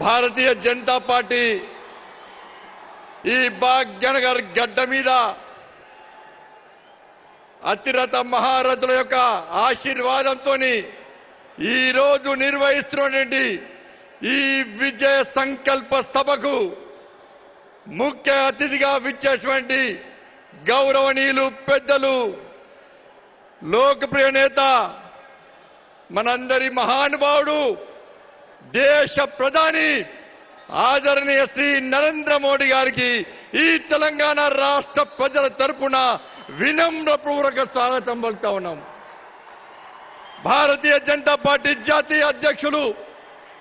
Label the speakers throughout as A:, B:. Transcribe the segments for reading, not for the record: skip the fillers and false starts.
A: Bharatiya Janata party ఈ భాగ్యనగర్ గడ్డ మీద అతిరథ మహారథుల యొక్క ఆశీర్వాదంతో ఈ రోజు నిర్వహిస్తున్నటువంటి ఈ విజయ సంకల్ప సభకు ముఖ్య అతిథిగా విచ్చేసినటువంటి గౌరవనీయులు పెద్దలు లోకప్రియ నేత మనందరి మహానుభావుడు దేశ ప్రధాని ఆదరణీయ శ్రీ నరేంద్ర మోడీ గారికి ఈ తెలంగాణ రాష్ట్ర ప్రజల తరపున వినమ్రపూర్వక స్వాగతం పలుకుతా ఉన్నాం. భారతీయ జనతా పార్టీ జాతీయ అధ్యక్షులు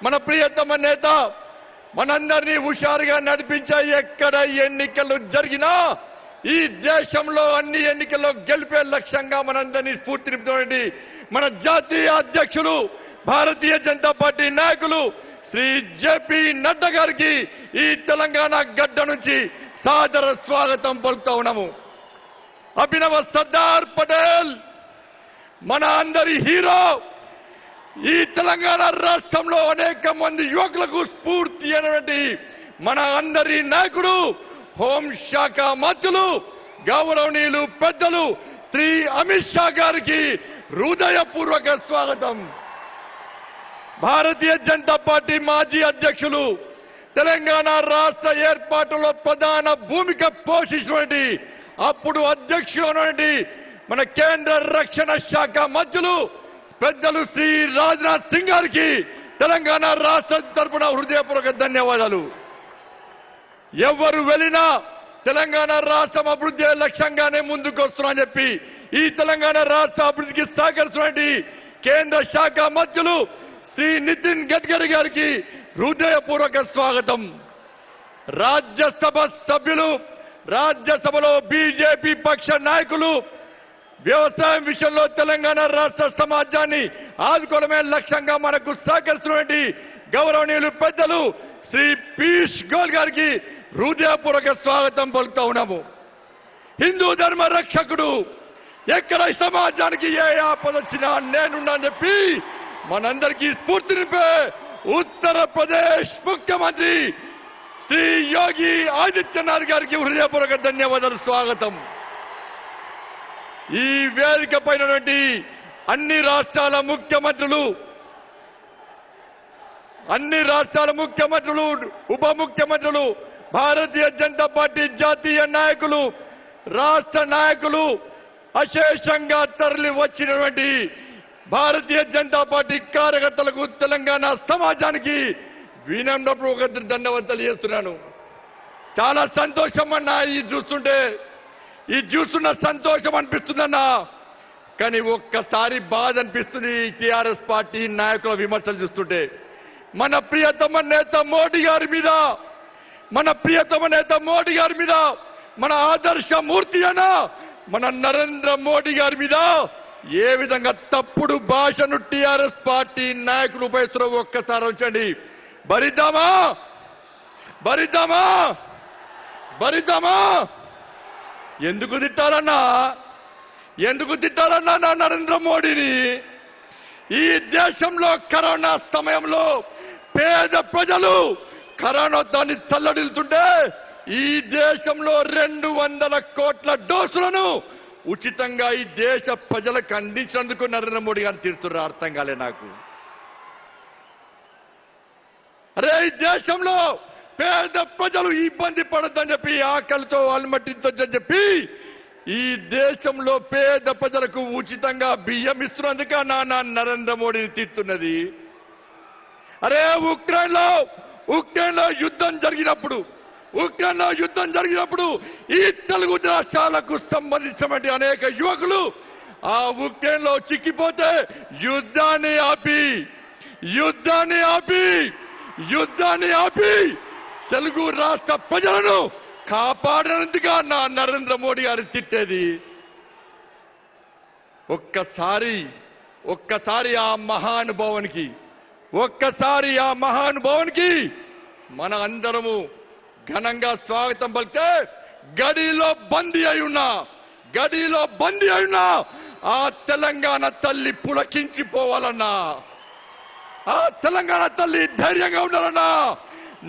A: మన ప్రియతమ నేత మనందరినీ హుషారుగా నడిపించే ఎక్కడ ఎన్నికలు జరిగినా ఈ దేశంలో అన్ని ఎన్నికల్లో గెలిపే లక్ష్యంగా మనందరినీ స్ఫూర్తినింపుతున్నటువంటి మన జాతీయ అధ్యక్షులు భారతీయ జనతా పార్టీ నాయకులు శ్రీ జేపీ నడ్డా గారికి ఈ తెలంగాణ గడ్డ నుంచి సాదర స్వాగతం పలుకుతా ఉన్నాము. అభినవ సర్దార్ పటేల్ మన అందరి హీరో, ఈ తెలంగాణ రాష్ట్రంలో అనేక మంది యువకులకు స్ఫూర్తి అయినటువంటి మన అందరి నాయకుడు హోంశాఖ మంత్రులు గౌరవనీయులు పెద్దలు శ్రీ అమిత్ షా గారికి హృదయపూర్వక స్వాగతం. భారతీయ జనతా పార్టీ మాజీ అధ్యక్షులు తెలంగాణ రాష్ట్ర ఏర్పాటులో ప్రధాన భూమిక పోషించినటువంటి అప్పుడు అధ్యక్షుడు మన కేంద్ర రక్షణ శాఖ మంత్రులు పెద్దలు శ్రీ రాజ్నాథ్ సింగ్ గారికి తెలంగాణ రాష్ట్ర తరపున హృదయపూర్వక ధన్యవాదాలు. ఎవరు వెళ్ళినా తెలంగాణ రాష్ట్రం అభివృద్ధి లక్ష్యంగానే ముందుకు వస్తున్నారని చెప్పి ఈ తెలంగాణ రాష్ట్ర అభివృద్ధికి సహకరిస్తున్నటువంటి కేంద్ర శాఖ మంత్రులు శ్రీ నితిన్ గడ్కరీ గారికి హృదయపూర్వక స్వాగతం. రాజ్యసభ సభ్యులు, రాజ్యసభలో బీజేపీ పక్ష నాయకులు వ్యవసాయం విషయంలో తెలంగాణ రాష్ట్ర సమాజాన్ని ఆదుకోవడమే లక్ష్యంగా మనకు సహకరిస్తున్నటువంటి గౌరవనీయులు పెద్దలు శ్రీ పీయూష్ గోయల్ గారికి హృదయపూర్వక స్వాగతం పలుకుతా ఉన్నాము. హిందూ ధర్మ రక్షకుడు, ఎక్కడ సమాజానికి ఏ ఆపద వచ్చినా నేనున్నా చెప్పి మనందరికీ స్ఫూర్తి నింపే ఉత్తరప్రదేశ్ ముఖ్యమంత్రి శ్రీ యోగి ఆదిత్యనాథ్ గారికి హృదయపూర్వక ధన్యవాదాలు, స్వాగతం. ఈ వేదిక పైన అన్ని రాష్ట్రాల ముఖ్యమంత్రులు, ఉప ముఖ్యమంత్రులు, భారతీయ జనతా పార్టీ జాతీయ నాయకులు, రాష్ట్ర నాయకులు అశేషంగా తరలి వచ్చినటువంటి భారతీయ జనతా పార్టీ కార్యకర్తలకు, తెలంగాణ సమాజానికి వినమ్రపూర్వక ధన్యవాదాలు తెలియజేస్తున్నాను. చాలా సంతోషం అన్నా ఈ చూస్తున్న సంతోషం అనిపిస్తుందన్నా, కానీ ఒక్కసారి బాధ అనిపిస్తుంది టీఆర్ఎస్ పార్టీ నాయకుల విమర్శలు చూస్తుంటే. మన ప్రియతమ నేత మోడీ గారి మీద, మన ఆదర్శ మూర్తి అయినా మన నరేంద్ర మోడీ గారి మీద ఏ విధంగా తప్పుడు భాషను టీఆర్ఎస్ పార్టీ నాయకులు ఉపయోగిస్తున్నారో ఒక్కసారి వచ్చండి. భరిద్దామా ఎందుకు తిట్టారన్నా నా నరేంద్ర మోడీని? ఈ దేశంలో కరోనా సమయంలో పేద ప్రజలు కరోనాతో తల్లడిల్లుతుంటే ఈ దేశంలో 200 కోట్ల డోసులను ఉచితంగా ఈ దేశ ప్రజలకు అందించినందుకు నరేంద్ర మోడీ గారిని తీరుతున్నారు. అర్థం కాలే నాకు. అరే, ఈ దేశంలో పేద ప్రజలు ఇబ్బంది పడొద్దని చెప్పి, ఆకలితో అలమటించొద్దని చెప్పి ఈ దేశంలో పేద ప్రజలకు ఉచితంగా బియ్యం ఇస్తున్నందుక నాన్న నరేంద్ర మోడీని తీరుతున్నది. అరే, ఉక్రెయిన్లో యుద్ధం జరిగినప్పుడు ఈ తెలుగు రాష్ట్రాలకు సంబంధించినటువంటి అనేక యువకులు ఆ ఉక్రెయిన్లో చిక్కిపోతే యుద్ధాన్ని ఆపి తెలుగు రాష్ట్ర ప్రజలను కాపాడనందుగా నా నరేంద్ర మోడీ గారు తిట్టేది. ఒక్కసారి ఆ మహానుభావానికి మన అందరము ఘనంగా స్వాగతం పలికితే గడిలో బందీ అయినా ఆ తెలంగాణ తల్లి పులకించిపోవాలన్నా, ఆ తెలంగాణ తల్లి ధైర్యంగా ఉండాలన్నా,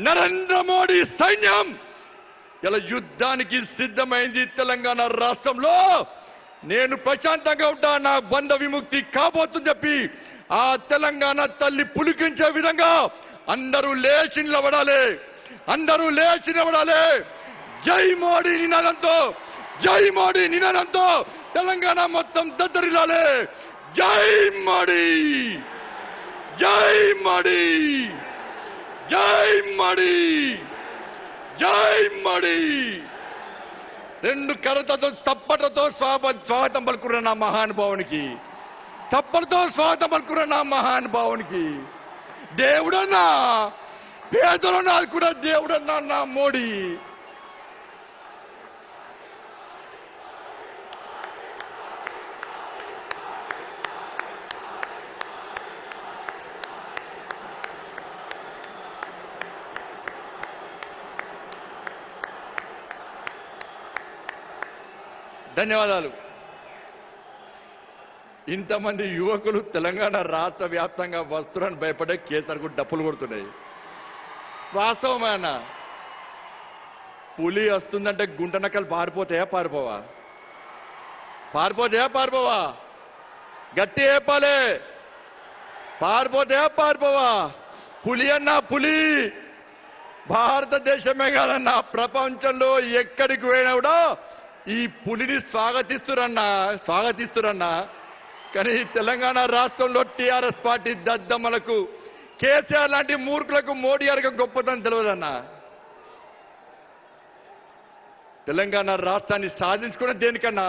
A: నరేంద్ర మోడీ సైన్యం ఇలా యుద్ధానికి సిద్ధమైంది. తెలంగాణ రాష్ట్రంలో నేను ప్రశాంతంగా ఉంటా, నా బంధ విముక్తి కాబోతుందని చెప్పి ఆ తెలంగాణ తల్లి పులికించే విధంగా అందరూ లేచి నిలబడాలి, అందరూ లేచి నిలబడాలి. జై మోడీ నినాదంతో, జై మోడీ నినాదంతో తెలంగాణ మొత్తం దద్దరిల్లాలి. జై మోడీ, జై మోడీ, జై మోడీ, జై మోడీ. రెండు కరతతో తప్పటతో స్వాగతం పలుకున్న నా మహానుభావునికి, తప్పటితో స్వాగతం పలుకున్న నా మహానుభావునికి. దేవుడన్నా, పేదలను ఆదుకున్న దేవుడన్నా నా మోడీ. ధన్యవాదాలు. ఇంతమంది యువకులు తెలంగాణ రాష్ట్ర వ్యాప్తంగా వస్తువులను భయపడే కేసీఆర్కు డప్పులు కొడుతున్నాయి. వాస్తవమైన పులి వస్తుందంటే గుంట నక్కలు పారిపోతాయా పారిపోవా? పారిపోతాయా పారిపోవా? గట్టి ఏపాలే, పారిపోతాయా పారిపోవా? పులి అన్నా పులి భారతదేశమే కాదన్నా ప్రపంచంలో ఎక్కడికి పోయినా కూడా ఈ పులిని స్వాగతిస్తురన్నా. కానీ తెలంగాణ రాష్ట్రంలో టీఆర్ఎస్ పార్టీ దద్దమ్మలకు, కేసీఆర్ లాంటి మూర్ఖులకు మోడీ గారికి గొప్పతనం తెలియదన్నా. తెలంగాణ రాష్ట్రాన్ని సాధించుకున్న దేనికన్నా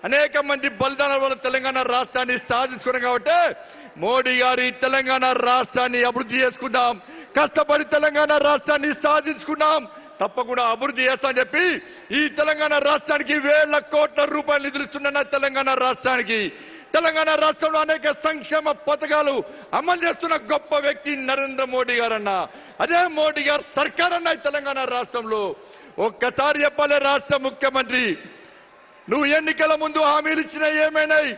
A: అనేక మంది బలిదానాల వల్ల తెలంగాణ రాష్ట్రాన్ని సాధించుకున్నాం. కాబట్టి మోడీ గారి తెలంగాణ రాష్ట్రాన్ని అభివృద్ధి చేసుకుందాం, కష్టపడి తెలంగాణ రాష్ట్రాన్ని సాధించుకున్నాం, తప్పకుండా అభివృద్ధి చేస్తామని చెప్పి ఈ తెలంగాణ రాష్ట్రానికి వేల కోట్ల రూపాయలు నిధులిస్తున్న తెలంగాణ రాష్ట్రానికి, తెలంగాణ రాష్ట్రంలో అనేక సంక్షేమ పథకాలు అమలు చేస్తున్న గొప్ప వ్యక్తి నరేంద్ర మోడీ గారన్న. అదే మోడీ గారు సర్కార్ అన్న తెలంగాణ రాష్ట్రంలో. ఒక్కసారి చెప్పాలి రాష్ట్ర ముఖ్యమంత్రి, నువ్వు ఎన్నికల ముందు హామీలు ఇచ్చిన ఏమైనాయి?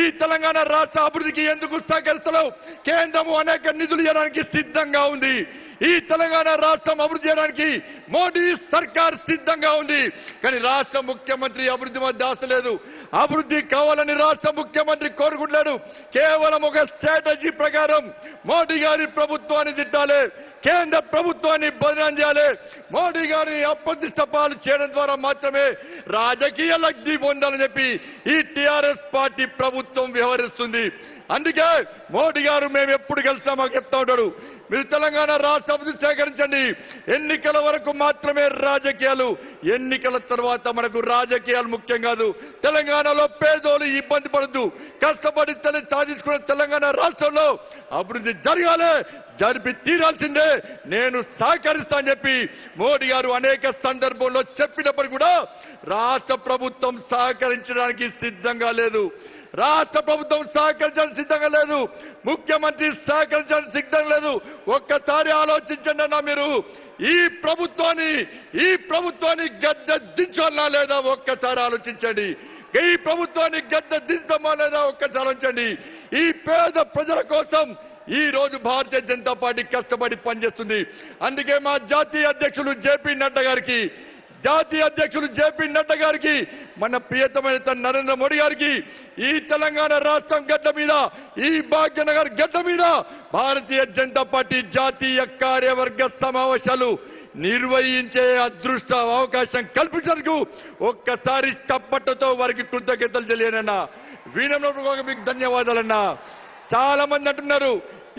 A: ఈ తెలంగాణ రాష్ట్ర అభివృద్ధికి ఎందుకు సహకరిస్తలేవు? కేంద్రము అనేక నిధులు ఇవ్వడానికి సిద్ధంగా ఉంది. ఈ తెలంగాణ రాష్ట్రం అభివృద్ధి చేయడానికి మోడీ సర్కార్ సిద్ధంగా ఉంది. కానీ రాష్ట్ర ముఖ్యమంత్రి అభివృద్ధి మధ్య ఆశ లేదు. అభివృద్ధి కావాలని రాష్ట్ర ముఖ్యమంత్రి కోరుకుంటున్నాడు. కేవలం ఒక స్ట్రాటజీ ప్రకారం మోడీ గారి ప్రభుత్వాన్ని తిట్టాలి, కేంద్ర ప్రభుత్వాన్ని బదనాం చేయాలి. మోడీ గారిని అప్రతిష్ట పాలు చేయడం ద్వారా మాత్రమే రాజకీయ లబ్ధి పొందాలని చెప్పి ఈ టీఆర్ఎస్ పార్టీ ప్రభుత్వం వ్యవహరిస్తుంది. అందుకే మోడీ గారు మేము ఎప్పుడు కలిసినా మాకు చెప్తా ఉంటాడు, మీరు తెలంగాణ రాష్ట్ర అభివృద్ధి సేకరించండి, ఎన్నికల వరకు మాత్రమే రాజకీయాలు, ఎన్నికల తర్వాత మనకు రాజకీయాలు ముఖ్యం కాదు. తెలంగాణలో పేదోళ్ళు ఇబ్బంది పడద్దు, కష్టపడి సాధించుకున్న తెలంగాణ రాష్ట్రంలో అభివృద్ధి జరగాలి, జరిపి తీరాల్సిందే, నేను సహకరిస్తా అని చెప్పి మోడీ గారు అనేక సందర్భంలో చెప్పినప్పుడు కూడా రాష్ట్ర ప్రభుత్వం సహకరించడానికి సిద్ధంగా లేదు. రాష్ట్ర ప్రభుత్వం సహకరించడానికి సిద్ధంగా లేదు, ముఖ్యమంత్రి సహకరించడానికి సిద్ధంగా లేదు. ఒక్కసారి ఆలోచించండి అన్నా, మీరు ఈ ప్రభుత్వాన్ని గద్దె దించాలన్నా లేదా ఒక్కసారి ఆలోచించండి. ఈ ప్రభుత్వాన్ని గద్దె దించమా లేదా ఒక్కసారి ఆలోచించండి. ఈ పేద ప్రజల కోసం ఈ రోజు భారతీయ జనతా పార్టీ కష్టపడి పనిచేస్తుంది. అందుకే మా జాతీయ అధ్యక్షులు జేపీ నడ్డా గారికి, మన ప్రియతమైన నరేంద్ర మోడీ గారికి ఈ తెలంగాణ రాష్ట్రం గడ్డ మీద, ఈ భాగ్యనగర్ గడ్డ మీద భారతీయ జనతా పార్టీ జాతీయ కార్యవర్గ సమావేశాలు నిర్వహించే అదృష్ట అవకాశం కల్పించేందుకు ఒక్కసారి చప్పట్లతో వారికి కృతజ్ఞతలు తెలియనన్నా. వినమ్రతగా మీకు ధన్యవాదాలన్నా. చాలా మంది అంటున్నారు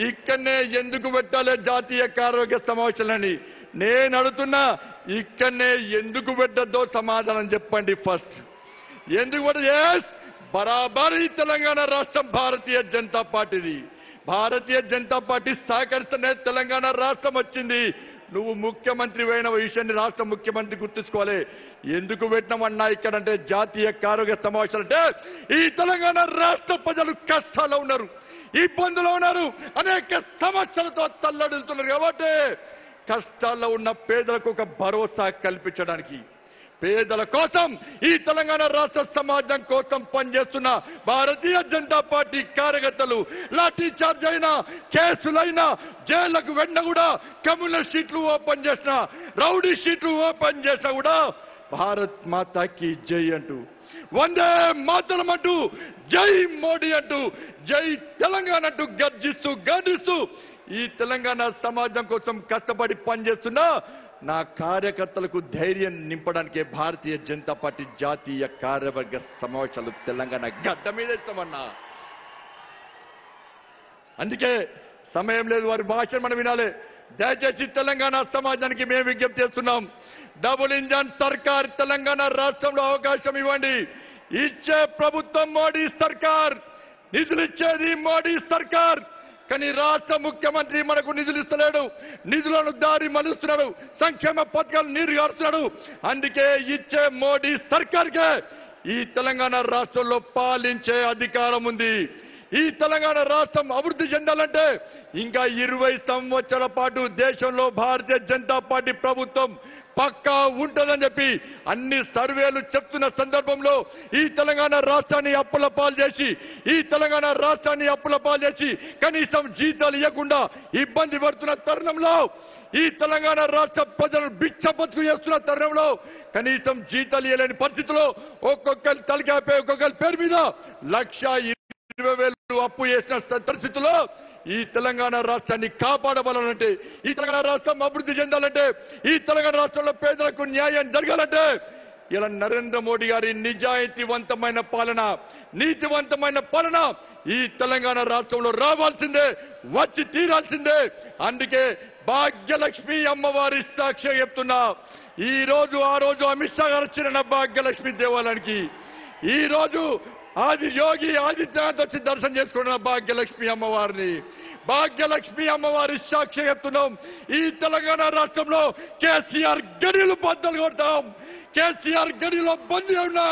A: ఇక్కడనే ఎందుకు పెట్టాలి జాతీయ కార్యవర్గ సమావేశాలని. నేను అడుగుతున్నా, ఇక్కడనే ఎందుకు పెట్టద్దో సమాధానం చెప్పండి. ఫస్ట్ ఎందుకు పెట్ట బరాబరి తెలంగాణ రాష్ట్రం భారతీయ జనతా పార్టీది. భారతీయ జనతా పార్టీ సహకరిస్తేనే తెలంగాణ రాష్ట్రం వచ్చింది. నువ్వు ముఖ్యమంత్రి అయిన విషయాన్ని రాష్ట్ర ముఖ్యమంత్రి గుర్తుంచుకోవాలి. ఎందుకు పెట్టినామన్నా ఇక్కడంటే జాతీయ కార్యవర్గ సమావేశాలు అంటే ఈ తెలంగాణ రాష్ట్ర ప్రజలు కష్టాల్లో ఉన్నారు, ఇబ్బందులు ఉన్నారు, అనేక సమస్యలతో తల్లడిల్లుతున్నారు. కాబట్టి కష్టాల్లో ఉన్న పేదలకు ఒక భరోసా కల్పించడానికి, పేదల కోసం, ఈ తెలంగాణ రాష్ట్ర సమాజం కోసం పనిచేస్తున్న భారతీయ జనతా పార్టీ కార్యకర్తలు లాఠీ చార్జ్ అయినా, కేసులైనా, జైళ్లకు వెంట కూడా కమ్యూనిస్ట్ షీట్లు ఓపెన్ చేసిన, రౌడీ షీట్లు ఓపెన్ చేసినా కూడా భారత్ మాతాకి జై అంటూ, వందే మాతరం అంటూ, జై మోడీ అంటూ, జై తెలంగాణ అంటూ గర్జిస్తూ ఈ తెలంగాణ సమాజం కోసం కష్టపడి పనిచేస్తున్నా నా కార్యకర్తలకు ధైర్యం నింపడానికే భారతీయ జనతా పార్టీ జాతీయ కార్యవర్గ సమావేశాలు తెలంగాణ గడ్డ మీద ఇస్తామన్నా. అందుకే సమయం లేదు, వారి భాషను మనం వినాలి. దయచేసి తెలంగాణ సమాజానికి మేము విజ్ఞప్తి చేస్తున్నాం, డబుల్ ఇంజన్ సర్కార్ తెలంగాణ రాష్ట్రంలో అవకాశం ఇవ్వండి. ఇచ్చే ప్రభుత్వం మోడీ సర్కార్, నిధులు ఇచ్చేది మోడీ సర్కార్. కానీ రాష్ట్ర ముఖ్యమంత్రి మనకు నిధులు ఇస్తలేడు, నిధులను దారి మలుస్తున్నాడు, సంక్షేమ పథకాలు నీరు గారుస్తున్నాడు. అందుకే ఇచ్చే మోడీ సర్కార్కే ఈ తెలంగాణ రాష్ట్రంలో పాలించే అధికారం ఉంది. ఈ తెలంగాణ రాష్ట్రం అభివృద్ధి చెందాలంటే ఇంకా 20 సంవత్సరాల పాటు దేశంలో భారతీయ జనతా పార్టీ ప్రభుత్వం పక్కా ఉంటుందని చెప్పి అన్ని సర్వేలు చెప్తున్న సందర్భంలో ఈ తెలంగాణ రాష్ట్రాన్ని అప్పుల పాలు చేసి కనీసం జీతాలు ఇవ్వకుండా ఇబ్బంది పడుతున్న తరుణంలో, ఈ తెలంగాణ రాష్ట్ర ప్రజలు భిక్ష బతుకు చేస్తున్న తరుణంలో, కనీసం జీతాలు ఇవ్వలేని పరిస్థితిలో ఒక్కొక్కరి తలకాయపై ఒక్కొక్కరి పేరు మీద 1,20,000 అప్పు చేసిన పరిస్థితుల్లో ఈ తెలంగాణ రాష్ట్రాన్ని కాపాడబడాలంటే, ఈ తెలంగాణ రాష్ట్రం అభివృద్ధి చెందాలంటే, ఈ తెలంగాణ రాష్ట్రంలో పేదలకు న్యాయం జరగాలంటే ఇలా నరేంద్ర మోడీ గారి నిజాయితీవంతమైన పాలన, నీతివంతమైన పాలన ఈ తెలంగాణ రాష్ట్రంలో రావాల్సిందే, వచ్చి తీరాల్సిందే. అందుకే భాగ్యలక్ష్మి అమ్మవారి సాక్షి చెప్తున్నా, ఈ రోజు ఆ రోజు అమిత్ షా గారు వచ్చిన భాగ్యలక్ష్మి దేవాలయానికి, ఈ రోజు యోగి ఆదిత్యనాథ్ వచ్చి దర్శనం చేసుకున్న భాగ్యలక్ష్మి అమ్మవారిని, భాగ్యలక్ష్మి అమ్మవారి సాక్షి చెప్తున్నాం. ఈ తెలంగాణ రాష్ట్రంలో కేసీఆర్ గడిలు బద్దలు కొడతాం. కేసీఆర్ గడిలో బందీ ఉన్నా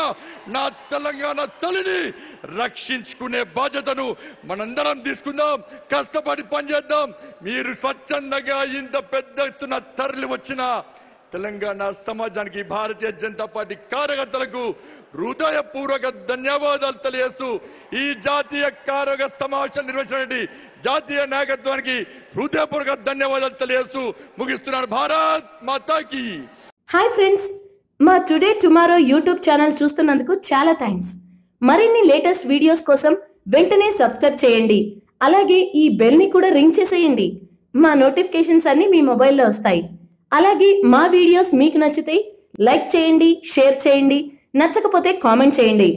A: నా తెలంగాణ తల్లిని రక్షించుకునే బాధ్యతను మనందరం తీసుకుందాం, కష్టపడి పనిచేద్దాం. మీరు స్వచ్ఛందంగా ఇంత పెద్ద ఎత్తున తరలి వచ్చిన తెలంగాణ సమాజానికి, భారతీయ జనతా పార్టీ కార్యకర్తలకు హృదయపూర్వక ధన్యవాదాలు తెలియజేస్తూ ఈ జాతీయ కార్యవర్గ సమావేశం నిర్వహించినటువంటి జాతీయ నాయకత్వానికి హృదయపూర్వక ధన్యవాదాలు తెలియజేస్తూ ముగిస్తున్నారు. భారత్ మాతాకి.
B: హాయ్ ఫ్రెండ్స్, మా టుడే టుమారో యూట్యూబ్ ఛానల్ చూస్తున్నందుకు చాలా థ్యాంక్స్. మరిన్ని లేటెస్ట్ వీడియోస్ కోసం వెంటనే సబ్స్క్రైబ్ చేయండి. అలాగే ఈ బెల్ ని కూడా రింగ్ చేసేయండి. మా నోటిఫికేషన్స్ అన్ని మీ మొబైల్లో వస్తాయి. అలాగే మా వీడియోస్ మీకు నచ్చితే లైక్ చేయండి, షేర్ చేయండి, నచ్చకపోతే కామెంట్ చేయండి.